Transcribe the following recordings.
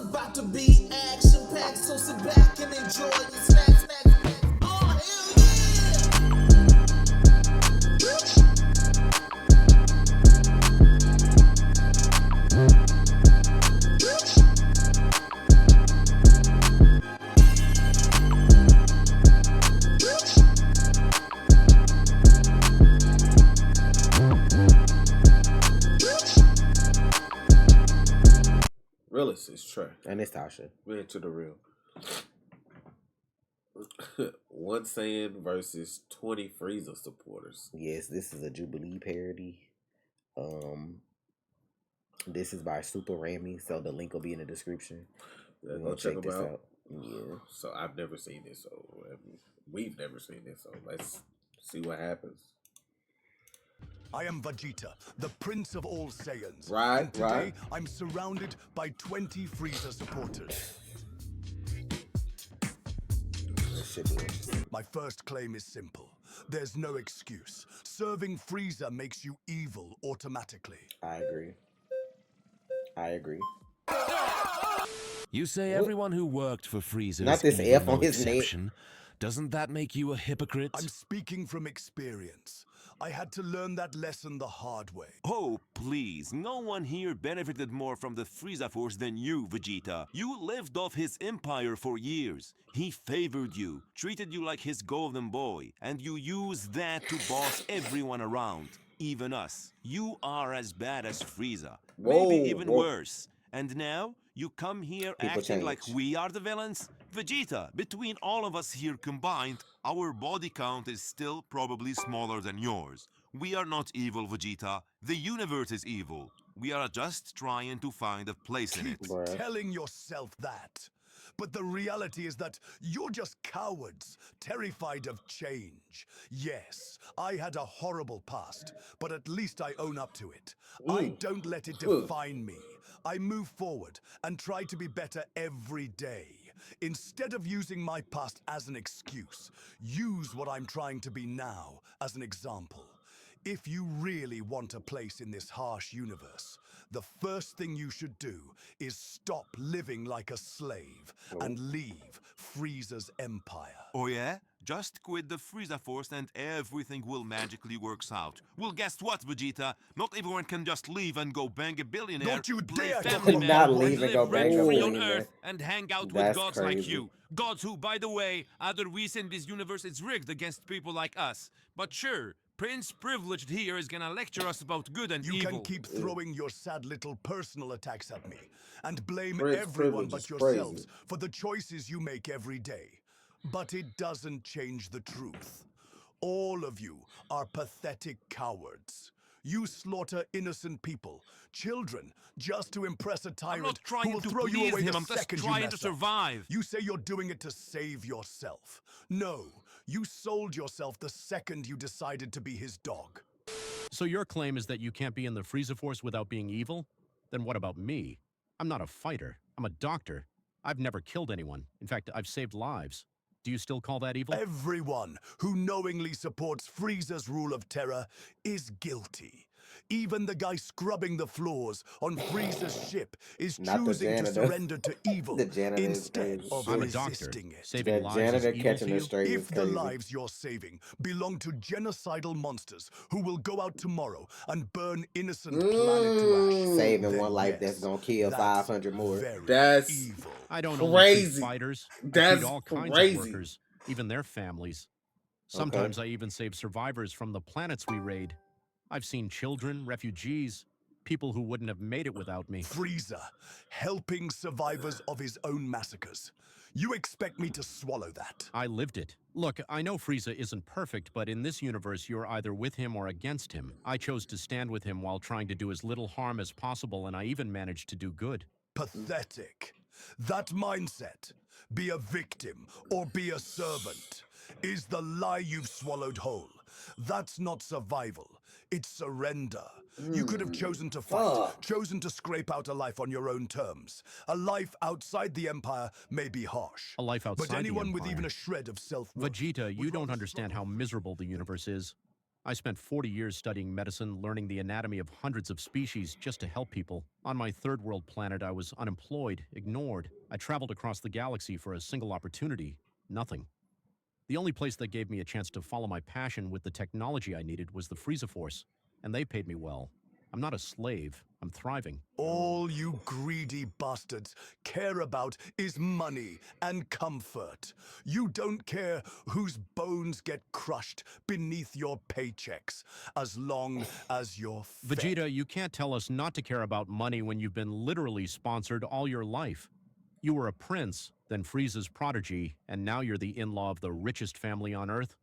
about to be action packed, so sit back and enjoy your snacks. Oh, hell Realist is Trey. And it's Tasha. We're into the real. One Saiyan versus 20 Frieza supporters. Yes, this is a Jubilee parody. This is by Super Ramy, so the link will be in the description. Yeah, go check them out. Yeah. So I've never seen this, so we've never seen this, so let's see what happens. I am Vegeta, the prince of all Saiyans. Right, and today, right. I'm surrounded by 20 Frieza supporters. This should be interesting. My first claim is simple. There's no excuse. Serving Frieza makes you evil automatically. I agree. You say everyone who worked for Frieza Not this evil, F on no his name. exception. Doesn't that make you a hypocrite? I'm speaking from experience. I had to learn that lesson the hard way. Oh, please. No one here benefited more from the Frieza Force than you, Vegeta. You lived off his empire for years. He favored you, treated you like his golden boy, and you used that to boss everyone around, even us. You are as bad as Frieza, maybe even worse. And now, you come here acting like we are the villains? Vegeta, between all of us here combined, our body count is still probably smaller than yours. We are not evil, Vegeta. The universe is evil. We are just trying to find a place in it. Keep telling yourself that. But the reality is that you're just cowards, terrified of change. Yes, I had a horrible past, but at least I own up to it. I don't let it define me. I move forward and try to be better every day. Instead of using my past as an excuse, use what I'm trying to be now as an example. If you really want a place in this harsh universe, the first thing you should do is stop living like a slave and leave Frieza's empire. Oh yeah? Just quit the Frieza Force and everything will magically works out. Well, guess what, Vegeta? Not everyone can just leave and go bang a billionaire, Don't you play dare family man, not and leave and go live bang a rent-free on billionaire. Earth and hang out That's with gods like crazy. you. Gods who, by the way, other reason this universe is rigged against people like us. But sure, Prince Privileged here is gonna lecture us about good and You evil. can keep throwing your sad little personal attacks at me and blame Prince everyone Privilege but is yourselves crazy. for the choices you make every day. But it doesn't change the truth. All of you are pathetic cowards. You slaughter innocent people, children, just to impress a I'm tyrant not who trying will to throw you please away him, the I'm just second you trying mess to up. survive. You say you're doing it to save yourself. No, you sold yourself the second you decided to be his dog. So your claim is that you can't be in the Frieza Force without being evil? Then what about me? I'm not a fighter. I'm a doctor. I've never killed anyone. In fact, I've saved lives. Do you still call that evil? Everyone who knowingly supports Frieza's rule of terror is guilty. Even the guy scrubbing the floors on Frieza's ship is Not the choosing to janitor. surrender to evil The janitor is instead crazy. of I'm a doctor. resisting it. Saving The lives janitor is evil catching to her you? straight is If the crazy. lives you're saving belong to genocidal monsters who will go out tomorrow and burn innocent planet to ash, Saving then one life yes, that's gonna kill that's 500 more. very That's evil. I don't only treat crazy. fighters. I That's treat all kinds crazy. of workers, even their families. Sometimes I even save survivors from the planets we raid. I've seen children, refugees, people who wouldn't have made it without me. Frieza, helping survivors of his own massacres. You expect me to swallow that? I lived it. Look, I know Frieza isn't perfect, but in this universe, you're either with him or against him. I chose to stand with him while trying to do as little harm as possible, and I even managed to do good. Pathetic. That mindset, be a victim or be a servant, is the lie you've swallowed whole. That's not survival. It's surrender. You could have chosen to fight, chosen to scrape out a life on your own terms. A life outside the Empire may be harsh. A life outside But anyone the with Empire. even a shred of self-worth Vegeta, you would don't rather understand how miserable the universe is. I spent 40 years studying medicine, learning the anatomy of hundreds of species just to help people. On my third world planet, I was unemployed, ignored. I traveled across the galaxy for a single opportunity. Nothing. The only place that gave me a chance to follow my passion with the technology I needed was the Frieza Force, and they paid me well. I'm not a slave. I'm thriving. All you greedy bastards care about is money and comfort. You don't care whose bones get crushed beneath your paychecks, as long as you're fed. Vegeta, you can't tell us not to care about money when you've been literally sponsored all your life. You were a prince, then Frieza's prodigy, and now you're the in-law of the richest family on Earth.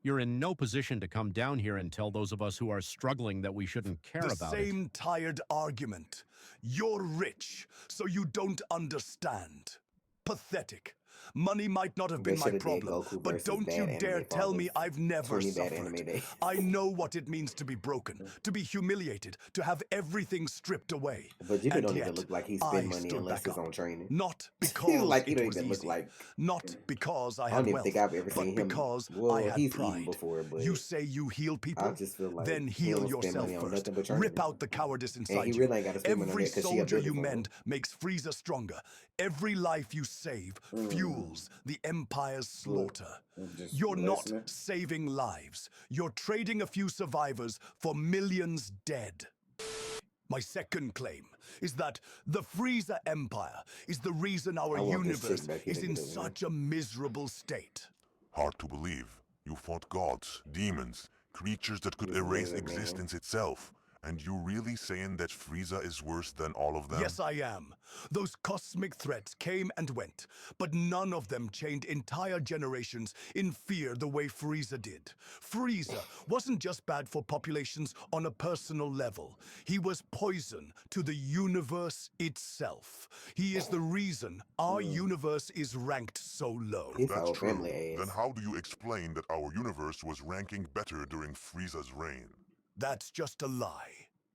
You're in no position to come down here and tell those of us who are struggling that we shouldn't care about it. The same tired argument. You're rich, so you don't understand. Pathetic. Money might not have been my problem, but don't you dare tell me I've never suffered. I know what it means to be broken, to be humiliated, to have everything stripped away. But you And don't yet, even look like he I spend money stood unless back it's on up. training. Not because Like, he it don't was even look easy. like- Not because I I had don't even wealth, think I've ever but seen him. because Well, I had he's eaten pride. before, but You say you heal people? I just feel like then he heal don't spend yourself money on first. nothing but training. Rip out the cowardice inside he you. really ain't gotta spend money on Every that 'cause she soldier got you built for him. mend makes Frieza stronger. Every life you save fuels the Empire's slaughter. Just You're not listening. saving lives. You're trading a few survivors for millions dead. My second claim is that the Frieza Empire is the reason our I want this universe chick back here is to in get over such a miserable state. Hard to believe. You fought gods, demons, creatures that could He's erase amazing, man. existence itself. And you really saying that Frieza is worse than all of them? Yes, I am. Those cosmic threats came and went, but none of them chained entire generations in fear the way Frieza did. Frieza wasn't just bad for populations on a personal level. He was poison to the universe itself. He is the reason our universe is ranked so low. His That's whole true. family Then ass. how do you explain that our universe was ranking better during Frieza's reign? That's just a lie.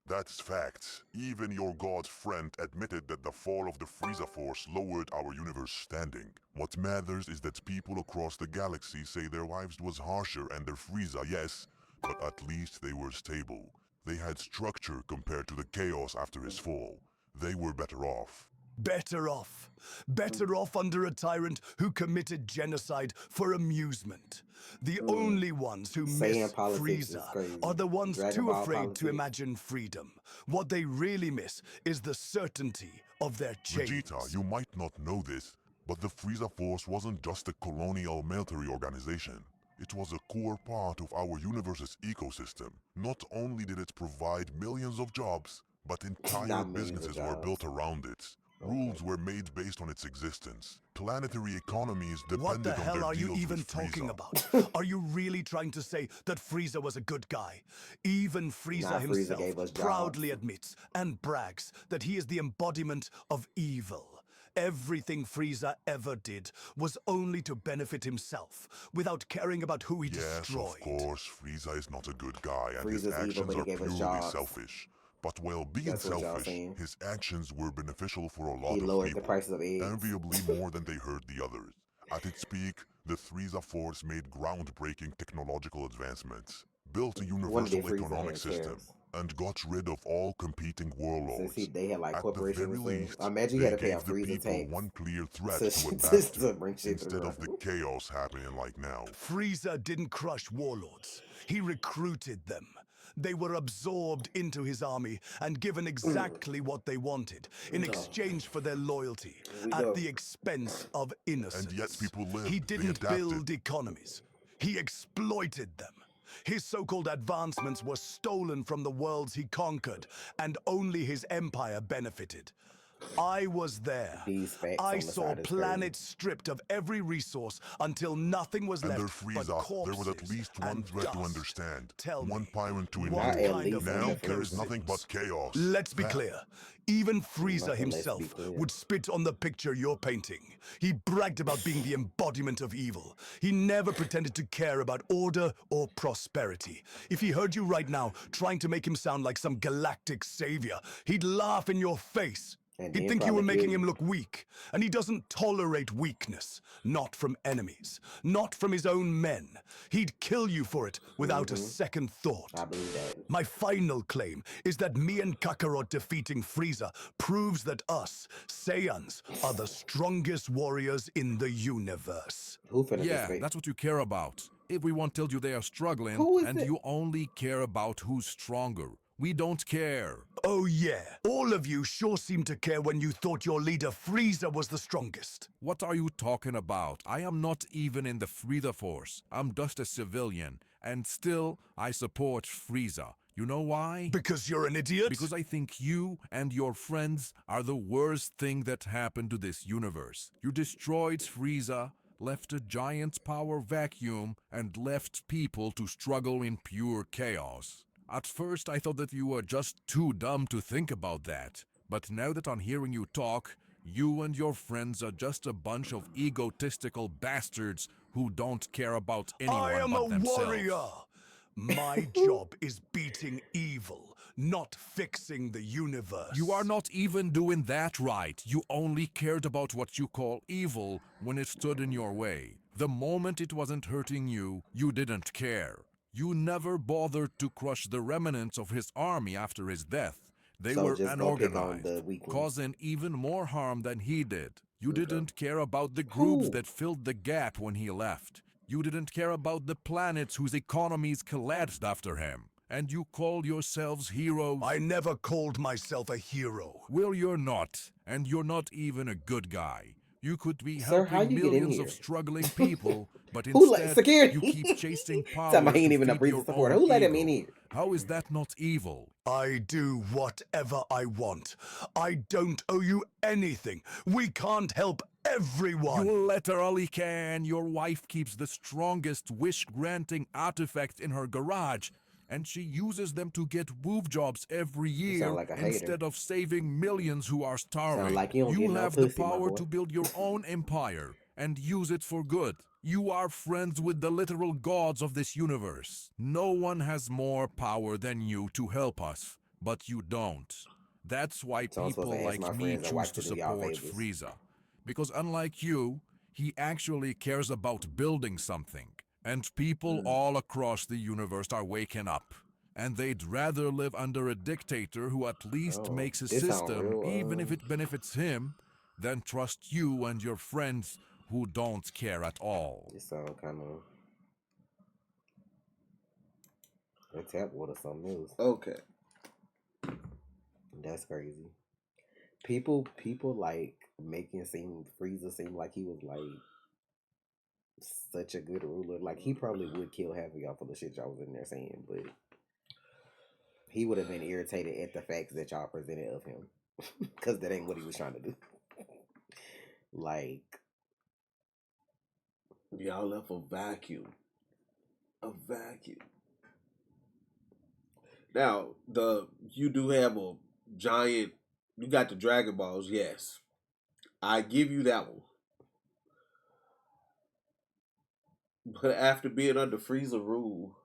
That's facts. Even your god friend admitted that the fall of the Frieza Force lowered our universe standing. What matters is that people across the galaxy say their lives was harsher under Frieza, yes, but at least they were stable. They had structure compared to the chaos after his fall. They were better off. Better off. Better off under a tyrant who committed genocide for amusement. The only ones who miss Saiyan politics is Frieza crazy. are the ones Dragon too Ball afraid politics. to imagine freedom. What they really miss is the certainty of their chains. Vegeta, you might not know this, but the Frieza Force wasn't just a colonial military organization. It was a core part of our universe's ecosystem. Not only did it provide millions of jobs, but entire Not millions of businesses were jobs. built around it. Rules were made based on its existence. Planetary economies What depended the on hell their are you deals even with talking Frieza. about? Are you really trying to say that Frieza was a good guy? Even Frieza Nah, Frieza gave us himself jobs. proudly admits and brags that he is the embodiment of evil. Everything Frieza ever did was only to benefit himself, without caring about who he Yes, destroyed. of course, Frieza is not a good guy, and his Frieza's evil, actions but he are gave us purely jobs. selfish. But while being That's what y'all selfish, saying. his actions were beneficial for a lot He of lowered people, the prices of eggs. enviably more than they hurt the others. At its peak, the Frieza Force made groundbreaking technological advancements, built a One universal day Frieza economic had system, tariffs. and got rid of all competing warlords. Since they had like At the corporations very and stuff. least, I imagine you they had to pay gave out the Frieza people tax. one clear threat So to adapt just to, to bring shit to the instead of the ground. chaos happening like now. Frieza didn't crush warlords. He recruited them. They were absorbed into his army and given exactly what they wanted in exchange for their loyalty at the expense of innocence. And yet people lived, He they didn't adapted. build economies. He exploited them. His so-called advancements were stolen from the worlds he conquered, and only his empire benefited. I was there. These facts I on the saw side is planets stripped of every resource until nothing was Under left but Frieza, there corpses was at least one and threat to dust. understand, Tell one me, tyrant to what endure. Not at kind least of one Now difference. there is people nothing but chaos. Let's be That- clear. Even Frieza Nothing, let's be himself clear. would spit on the picture you're painting. He bragged about being the embodiment of evil. He never pretended to care about order or prosperity. If he heard you right now trying to make him sound like some galactic savior, he'd laugh in your face. And He'd then think you were probably making kill him you. look weak, and he doesn't tolerate weakness. Not from enemies, not from his own men. He'd kill you for it without a second thought. I believe that. My final claim is that me and Kakarot defeating Frieza proves that us, Saiyans, are the strongest warriors in the universe. Who finna Yeah, disrespect? that's what you care about. Everyone tells you they are struggling, Who is and it? you only care about who's stronger. We don't care. Oh yeah, all of you sure seemed to care when you thought your leader Frieza was the strongest. What are you talking about? I am not even in the Frieza Force. I'm just a civilian, and still, I support Frieza. You know why? Because you're an idiot? Because I think you and your friends are the worst thing that happened to this universe. You destroyed Frieza, left a giant power vacuum, and left people to struggle in pure chaos. At first, I thought that you were just too dumb to think about that. But now that I'm hearing you talk, you and your friends are just a bunch of egotistical bastards who don't care about anyone I am but a themselves. warrior. My job is beating evil, not fixing the universe. You are not even doing that right. You only cared about what you call evil when it stood in your way. The moment it wasn't hurting you, you didn't care. You never bothered to crush the remnants of his army after his death. They So were just go pick on unorganized, the weak ones. causing even more harm than he did. You didn't care about the Who? groups that filled the gap when he left. You didn't care about the planets whose economies collapsed after him. And you call yourselves heroes? I never called myself a hero. Well, you're not. And you're not even a good guy. You could be Sir, how helping you get in millions here? of struggling people, but Who let instead security? you keep chasing Talking power about he ain't to even a feed Frieza your supporter. own Who let him in ego. here? How is that not evil? I do whatever I want. I don't owe you anything. We can't help everyone. You literally can. Your wife keeps the strongest wish-granting artifact in her garage, and she uses them to get boob jobs every year like a hater. instead of saving millions who are starving. like you don't get no have the pussy, my power boy. to build your own empire and use it for good. You are friends with the literal gods of this universe. No one has more power than you to help us, but you don't. That's why So I'm supposed people to ask my like me friends and choose watch to to do y'all support favors. Frieza. Because unlike you, he actually cares about building something. And people all across the universe are waking up. And they'd rather live under a dictator who at least Oh, makes a this sound system, real, even if it benefits him, than trust you and your friends who don't care at all. This sound kind of a tap water something else. Okay. That's crazy. People like making Frieza seem like he was like such a good ruler. Like he probably would kill half of y'all for the shit y'all was in there saying, but he would have been irritated at the facts that y'all presented of him, because that ain't what he was trying to do. Like, Y'all left a vacuum. A vacuum. Now, you do have a giant. You got the Dragon Balls, yes. I give you that one. But after being under Frieza rule,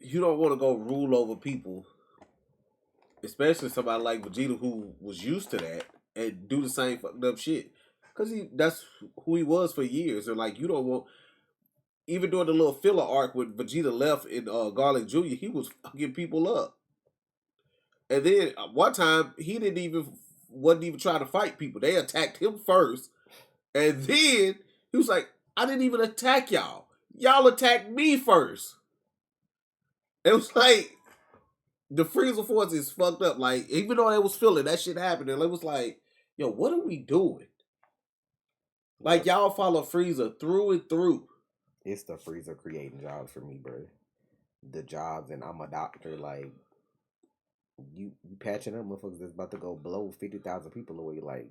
you don't want to go rule over people, especially somebody like Vegeta who was used to that, and do the same fucked up shit. Because that's who he was for years. And like, you don't want, even during the little filler arc when Vegeta left in Garlic Jr., he was fucking people up. And then one time he wasn't even trying to fight people. They attacked him first, and then he was like, "I didn't even attack y'all. Y'all attacked me first." It was like the Frieza Force is fucked up. Like, even though they was feeling that shit happening, it was like, "Yo, what are we doing?" Like, y'all follow Frieza through and through. it's the Frieza creating jobs for me, bro. The jobs, and I'm a doctor. Like, you patching up motherfuckers that's about to go blow 50,000 people away. Like,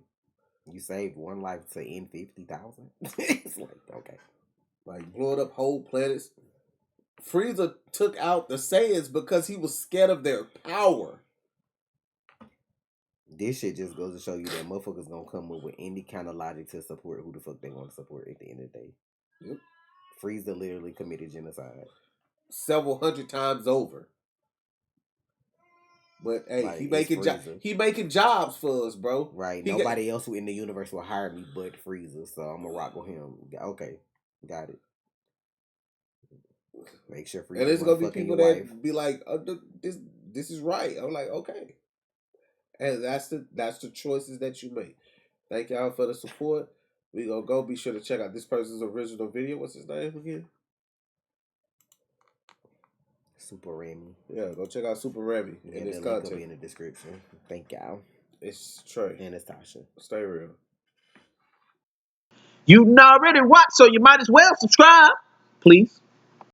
you saved one life to end 50,000. It's like, okay. Like, blowing up whole planets. Frieza took out the Saiyans because he was scared of their power. This shit just goes to show you that motherfuckers gonna come up with any kind of logic to support who the fuck they want to support at the end of the day. Yep. Frieza literally committed genocide. Several hundred times over. But hey, Like, he it's making Frieza. he making jobs for us, bro. Right. He Nobody else who in the universe will hire me but Frieza, so I'm gonna rock with him. Okay, got it. Make sure and Frieza there's wasn't gonna be fucking people your that wife. be like, this is right. I'm like, okay, and that's the choices that you make. Thank y'all for the support. We gonna go. Be sure to check out this person's original video. What's his name again? Super Remy. Yeah, go check out Super Remy Yeah, and his the link will be content. in the description. Thank y'all. It's Trey. And it's Tasha. Stay real. You already watch, so you might as well subscribe, please.